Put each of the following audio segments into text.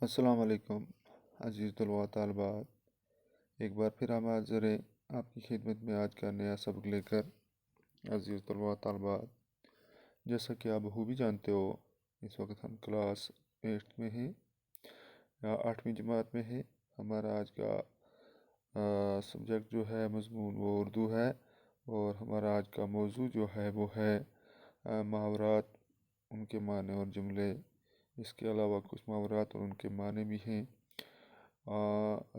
السلام علیکم عزیز طلباء طالبات، ایک بار پھر ہم حاضر ہیں آپ کی خدمت میں آج کا نیا سبق لے کر۔ عزیز طلباء طالبات، جیسا کہ آپ بھی جانتے ہو، اس وقت ہم کلاس 8 میں ہیں یا 8ویں جماعت میں ہیں۔ ہمارا آج کا سبجیکٹ جو ہے مضمون وہ اردو ہے، اور ہمارا آج کا موضوع جو ہے وہ ہے محاورات، ان کے معنی اور جملے۔ اس کے علاوہ کچھ محاورات اور ان کے معنی بھی ہیں۔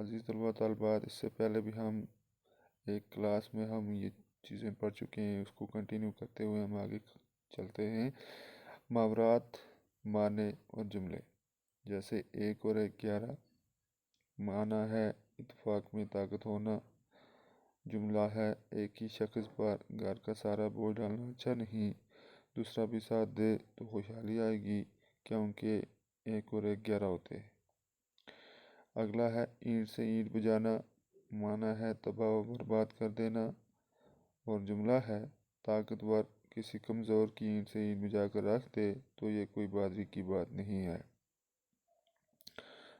عزیز طلباء طالبات، اس سے پہلے بھی ہم ایک کلاس میں ہم یہ چیزیں پڑھ چکے ہیں، اس کو کنٹینیو کرتے ہوئے ہم آگے چلتے ہیں۔ محاورات، معنی اور جملے، جیسے 1 اور 1 11۔ معنی ہے اتفاق میں طاقت ہونا۔ جملہ ہے ایک ہی شخص پر گھر کا سارا بوجھ ڈالنا اچھا نہیں، دوسرا بھی ساتھ دے تو خوشحالی آئے گی، کیونکہ 1 اور 1 11 ہوتے ہیں۔ اگلا ہے اینٹ سے اینٹ بجانا۔ معنی ہے تباہ و برباد کر دینا، اور جملہ ہے طاقتور کسی کمزور کی اینٹ سے اینٹ بجا کر رکھ دے تو یہ کوئی بہادری کی بات نہیں ہے۔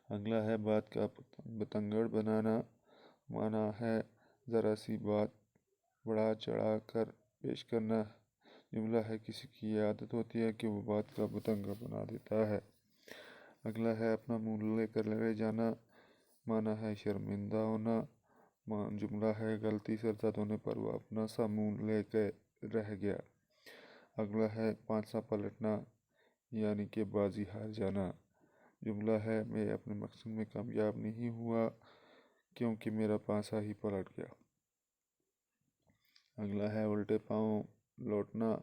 اگلا ہے بات کا بتنگڑ بنانا۔ معنی ہے ذرا سی بات بڑھا چڑھا کر پیش کرنا۔ جملہ ہے کسی کی یہ عادت ہوتی ہے کہ وہ بات کا بتنگڑ بنا دیتا ہے۔ اگلا ہے اپنا منہ لے کر لڑے جانا۔ معنی ہے شرمندہ ہونا۔ جملہ ہے غلطی سے زد ہونے پر وہ اپنا سا منہ لے کے رہ گیا۔ اگلا ہے پانسا پلٹنا، یعنی کہ بازی ہار جانا۔ جملہ ہے میں اپنے مقصد میں کامیاب نہیں ہوا کیونکہ میرا پانسا ہی پلٹ گیا۔ اگلا ہے الٹے پاؤں لوٹنا،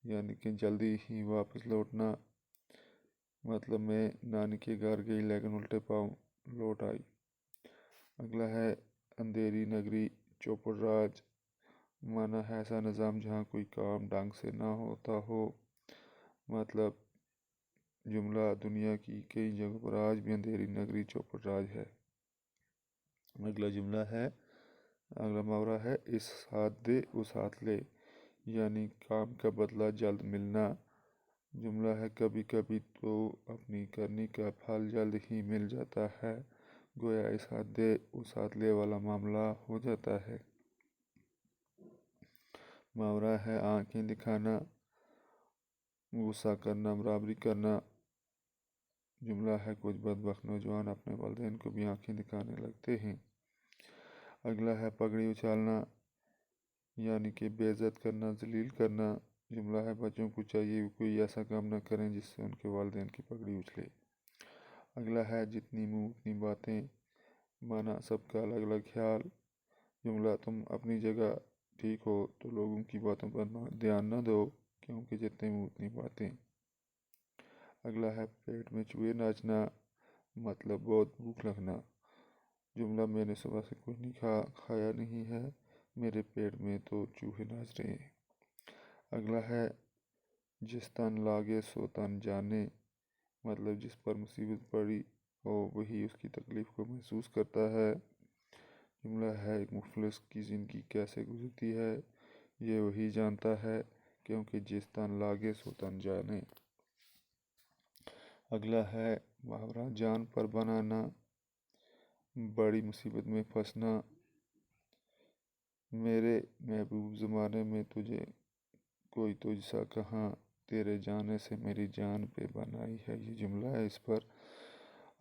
یعنی کہ جلدی ہی واپس لوٹنا۔ مطلب میں نانی کے گھر گئی لیکن الٹے پاؤں لوٹ آئی۔ اگلا ہے اندھیری نگری چوپڑ راج۔ معنی ہے ایسا نظام جہاں کوئی کام ڈھنگ سے نہ ہوتا ہو۔ مطلب جملہ دنیا کی کئی جگہوں پر آج بھی اندھیری نگری چوپڑ راج ہے۔ اگلا محاورہ ہے اس ہاتھ دے اس ہاتھ لے، یعنی کام کا بدلہ جلد ملنا۔ جملہ ہے کبھی کبھی تو اپنی کرنی کا پھل جلد ہی مل جاتا ہے، گویا اس ہاتھ دے اس ہاتھ لے والا معاملہ ہو جاتا ہے۔ محاورہ ہے آنکھیں دکھانا، غصہ کرنا، برابری کرنا۔ جملہ ہے کچھ بدبخت نوجوان اپنے والدین کو بھی آنکھیں دکھانے لگتے ہیں۔ اگلا ہے پگڑی اچھالنا، یعنی کہ بے عزت کرنا، ذلیل کرنا۔ جملہ ہے بچوں کو چاہیے کہ کوئی ایسا کام نہ کریں جس سے ان کے والدین کی پگڑی اچھلے۔ اگلا ہے جتنی منہ اتنی باتیں۔ معنی سب کا الگ الگ خیال۔ جملہ تم اپنی جگہ ٹھیک ہو تو لوگوں کی باتوں پر دھیان نہ دو، کیونکہ جتنے منہ اتنی باتیں۔ اگلا ہے پیٹ میں چوہے ناچنا، مطلب بہت بھوک لگنا۔ جملہ میں نے صبح سے کچھ نہیں کھایا نہیں ہے، میرے پیٹ میں تو چوہے ناچ رہے ہیں۔ اگلا ہے جس تن لاگے سو تن جانے، مطلب جس پر مصیبت پڑی ہو وہی اس کی تکلیف کو محسوس کرتا ہے۔ جملہ ہے ایک مفلس کی زندگی کیسے گزرتی ہے یہ وہی جانتا ہے، کیونکہ جس تن لاگے سو تن جانے۔ اگلا ہے محاورہ جان پر بنانا، بڑی مصیبت میں پھنسنا۔ میرے محبوب زمانے میں تجھے کوئی تجھ سا کہاں، تیرے جانے سے میری جان پہ بنائی ہے، یہ جملہ ہے اس پر۔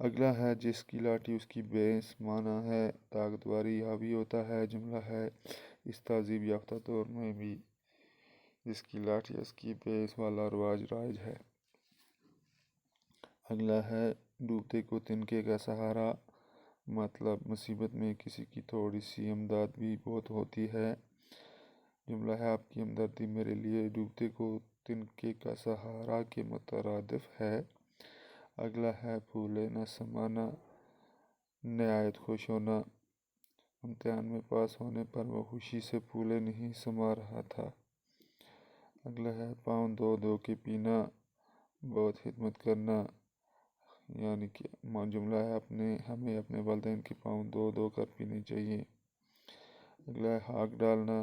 اگلا ہے جس کی لاٹھی اس کی بھینس۔ معنی ہے طاقتوری حاوی ہوتا ہے۔ جملہ ہے اس تہذیب یافتہ دور میں بھی جس کی لاٹھی اس کی بھینس والا رواج رائج ہے۔ اگلا ہے ڈوبتے کو تنکے کا سہارا، مطلب مصیبت میں کسی کی تھوڑی سی امداد بھی بہت ہوتی ہے۔ جملہ ہے آپ کی ہمدردی میرے لیے ڈوبتے کو تنکے کا سہارا کے مترادف ہے۔ اگلا ہے پھولے نہ سمانا، نہایت خوش ہونا۔ امتحان میں پاس ہونے پر وہ خوشی سے پھولے نہیں سما رہا تھا۔ اگلا ہے پاؤں دھو دھو کے پینا، بہت خدمت کرنا، یعنی کہ جملہ ہے ہمیں اپنے والدین کے پاؤں دھو دھو کر پینے چاہیے۔ اگلا ہے ہاک ڈالنا،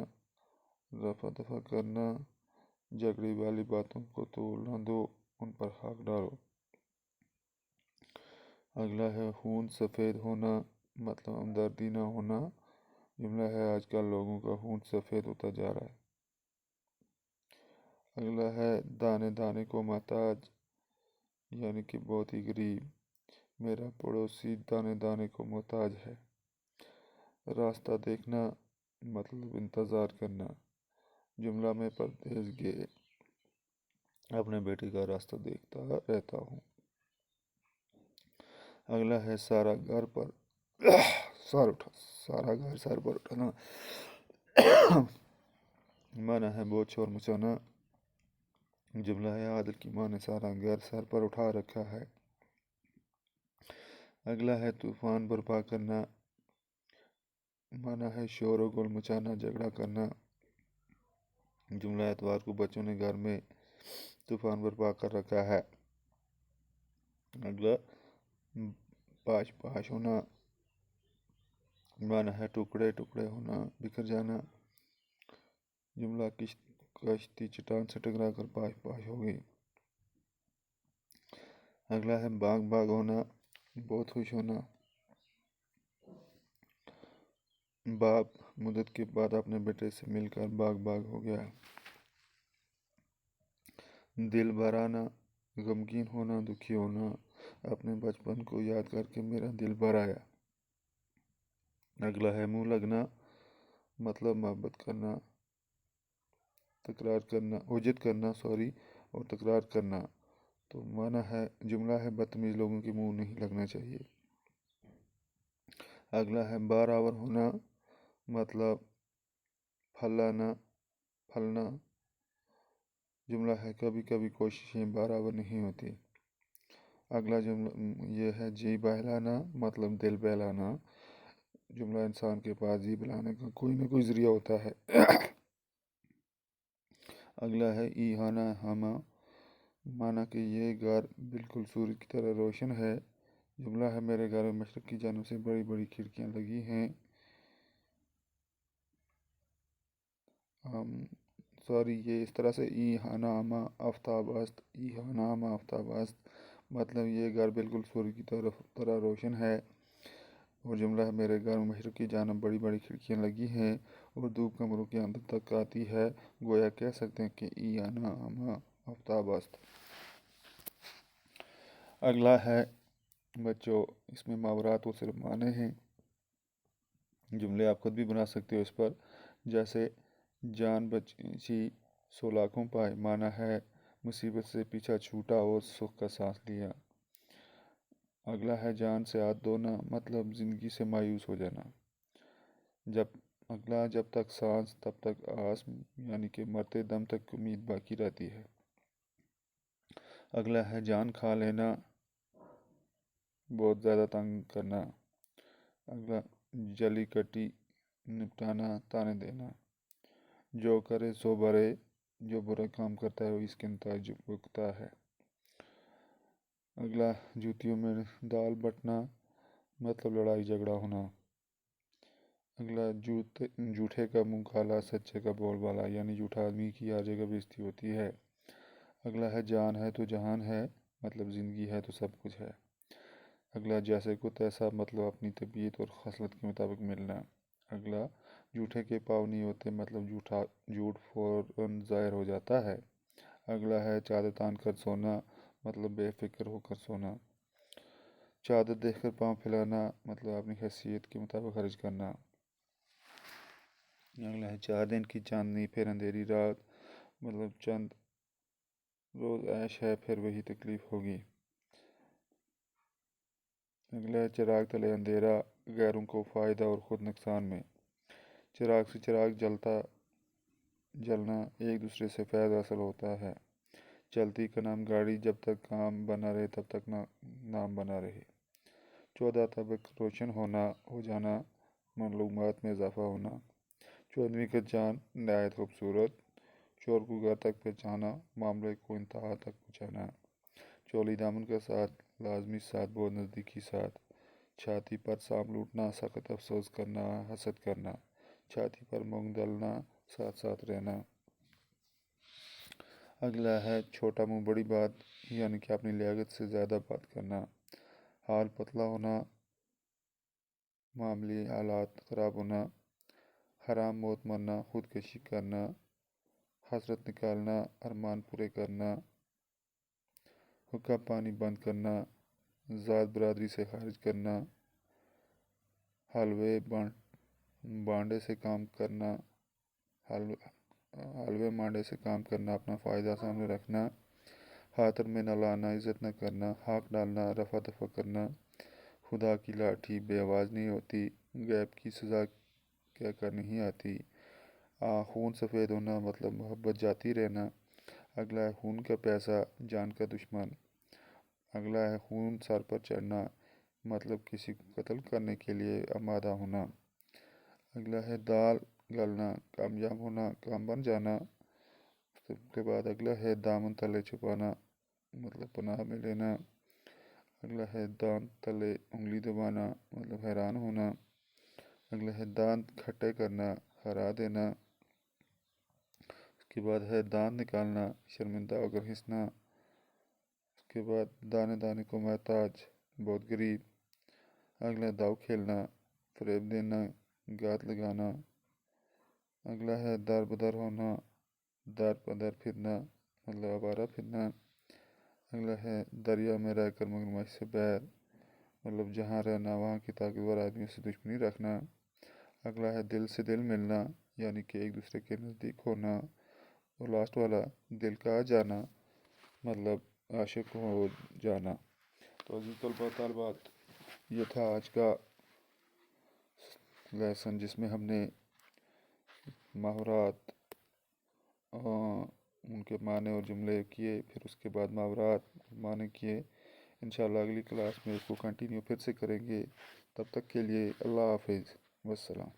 رفع دفع کرنا، جھگڑے والی باتوں کو طول نہ دو، ان پر ہاک ڈالو۔ اگلا ہے خون سفید ہونا، مطلب ہمدردی نہ ہونا۔ جملہ ہے آج کل لوگوں کا خون سفید ہوتا جا رہا ہے۔ اگلا ہے دانے دانے کو محتاج، یعنی کہ بہت ہی غریب۔ میرا پڑوسی دانے دانے کو محتاج ہے۔ راستہ دیکھنا، مطلب انتظار کرنا۔ جملہ میں پردیس گئے، اپنے بیٹے کا راستہ دیکھتا رہتا ہوں۔ اگلا ہے سارا گھر پر سارا گھر سر پر اٹھانا، مانا ہے بہت شور مچانا۔ جملہ ہے عادل کی ماں نے سارا گھر سر پر اٹھا رکھا ہے۔ اگلا ہے طوفان برپا کرنا، مانا ہے شور و گل مچانا، جھگڑا کرنا۔ جملہ اتوار کو بچوں نے گھر میں طوفان برپا کر رکھا ہے۔ اگلا پاش پاش ہونا، مانا ہے ٹکڑے ٹکڑے ہونا، بکھر جانا۔ جملہ کشتی چٹان سے ٹکرا کر پاش پاش ہو گئی۔ اگلا ہے باغ باغ ہونا، بہت خوش ہونا۔ باپ مدت کے بعد اپنے بیٹے سے مل کر باغ باغ ہو گیا۔ دل بھر آنا، غمگین ہونا، دکھی ہونا۔ اپنے بچپن کو یاد کر کے میرا دل بھر آیا۔ اگلا ہے منہ لگنا، مطلب محبت کرنا، تکرار کرنا، اوجت کرنا اور تکرار کرنا۔ تو مانا ہے جملہ ہے بدتمیز لوگوں کے منہ نہیں لگنا چاہیے۔ اگلا ہے بارآور ہونا، مطلب پھلنا۔ جملہ ہے کبھی کبھی کوششیں برابر نہیں ہوتی۔ اگلا جملہ یہ ہے جی بہلانا، مطلب دل بہلانا۔ جملہ انسان کے پاس جی بہلانے کا کوئی نہ کوئی ذریعہ ہوتا ہے۔ اگلا ہے ای ہانا ہما، مانا کہ یہ گھر بالکل سورج کی طرح روشن ہے۔ جملہ ہے میرے گھر میں مشرق کی جانب سے بڑی بڑی کھڑکیاں لگی ہیں۔ یہ اس طرح سے ای ہانا ہما آفتاب است، ای ہانا ہما آفتاب است، مطلب یہ گھر بالکل سورج کی طرح روشن ہے۔ اور جملہ ہے میرے گھر میں مشرق کی جانب بڑی بڑی کھڑکیاں لگی ہیں اور دھوپ کمروں کے اندر تک آتی ہے، گویا کہہ سکتے ہیں کہ ای ہانا ہما آفتاب است۔ اگلا ہے بچوں، اس میں محاورات وہ صرف معنی ہیں، جملے آپ خود بھی بنا سکتے ہو اس پر۔ جیسے جان بچی سو لاکھوں پائے، مانا ہے مصیبت سے پیچھا چھوٹا اور سکھ کا سانس لیا۔ اگلا ہے جان سے ہاتھ دھونا، مطلب زندگی سے مایوس ہو جانا۔ اگلا جب تک سانس تب تک آس، یعنی کہ مرتے دم تک امید باقی رہتی ہے۔ اگلا ہے جان کھا لینا، بہت زیادہ تنگ کرنا۔ اگلا جلی کٹی نپٹانا، تانے دینا۔ جو کرے سو برے، جو برا کام کرتا ہے وہ اس کے نتائج بھگتتا ہے۔ اگلا جوتیوں میں دال بٹنا، مطلب لڑائی جھگڑا ہونا۔ اگلا جھوٹے کا منہ کالا، سچے کا بول بالا، یعنی جھوٹا آدمی کی ہر جگہ بےزتی ہوتی ہے۔ اگلا ہے جان ہے تو جہان ہے، مطلب زندگی ہے تو سب کچھ ہے۔ اگلا جیسے کو تیسا، مطلب اپنی طبیعت اور خصلت کے مطابق ملنا۔ اگلا جھوٹے کے پاؤں نہیں ہوتے، مطلب جھوٹ فوراً ظاہر ہو جاتا ہے۔ اگلا ہے چادر تان کر سونا، مطلب بے فکر ہو کر سونا۔ چادر دیکھ کر پاؤں پھیلانا، مطلب اپنی حیثیت کے مطابق خرچ کرنا۔ اگلا ہے 4 دن کی چاندنی پھر اندھیری رات، مطلب چند روز عیش ہے پھر وہی تکلیف ہوگی۔ اگلا ہے چراغ تلے اندھیرا، غیروں کو فائدہ اور خود نقصان میں۔ چراغ سے چراغ جلنا، ایک دوسرے سے فیض حاصل ہوتا ہے۔ چلتی کا نام گاڑی، جب تک کام بنا رہے تب تک نام بنا رہے۔ 14 طبق روشن ہو جانا، معلومات میں اضافہ ہونا۔ 14ویں کا چاند نہایت خوبصورت، چور کو گھر تک پہنچانا، معاملے کو انتہا تک پہنچانا۔ چولی دامن کا ساتھ، لازمی ساتھ، بہت نزدیکی ساتھ۔ چھاتی پر سانپ لوٹنا، سخت افسوس کرنا، حسد کرنا۔ چھاتی پر مونگ ڈالنا، ساتھ ساتھ رہنا۔ اگلا ہے چھوٹا منہ بڑی بات، یعنی کہ اپنی لیاقت سے زیادہ بات کرنا۔ حال پتلا ہونا، معاملی حالات خراب ہونا، حرام موت مرنا، خودکشی کرنا، حسرت نکالنا، ارمان پورے کرنا، حقہ پانی بند کرنا، ذات برادری سے خارج کرنا، حلوے بانڈے سے کام کرنا، حلوے مانڈے سے کام کرنا، اپنا فائدہ سامنے رکھنا، خاطر میں نہ لانا، عزت نہ کرنا، حق ڈالنا، رفع دفع کرنا، خدا کی لاٹھی بے آواز نہیں ہوتی، غیب کی سزا کیا کر نہیں آتی، خون سفید ہونا مطلب محبت جاتی رہنا، اگلا ہے خون کا پیسہ جان کا دشمن، اگلا ہے خون سر پر چڑھنا مطلب کسی کو قتل کرنے کے لیے آمادہ ہونا، اگلا ہے دال گلنا کامیاب ہونا، کام بن جانا، اس کے بعد اگلا ہے دامن تلے چھپانا مطلب پناہ میں لینا، اگلا ہے دانت تلے انگلی دبانا مطلب حیران ہونا، اگلا ہے دانت کھٹے کرنا ہرا دینا، اس کے بعد ہے دانت نکالنا شرمندہ ہو کر ہنسنا، اس کے بعد دانے دانے کو محتاج بہت غریب، اگلا داؤ کھیلنا فریب دینا گات لگانا، اگلا ہے در بدر ہونا در بدر پھرنا مطلب آوارہ پھرنا، اگلا ہے دریا میں رہ کر مگرمچھ سے بیر مطلب جہاں رہنا وہاں کی طاقتور آدمیوں سے دشمنی رکھنا، اگلا ہے دل سے دل ملنا یعنی کہ ایک دوسرے کے نزدیک ہونا، اور لاسٹ والا دل کا آ جانا مطلب عاشق ہو جانا۔ تو عزیز طلباء طالبات، یہ تھا آج کا لیسن جس میں ہم نے محاورات ان کے معنی اور جملے کیے، پھر اس کے بعد محاورات معنی کیے۔ انشاءاللہ اگلی کلاس میں اس کو کنٹینیو پھر سے کریں گے، تب تک کے لیے اللہ حافظ، والسلام۔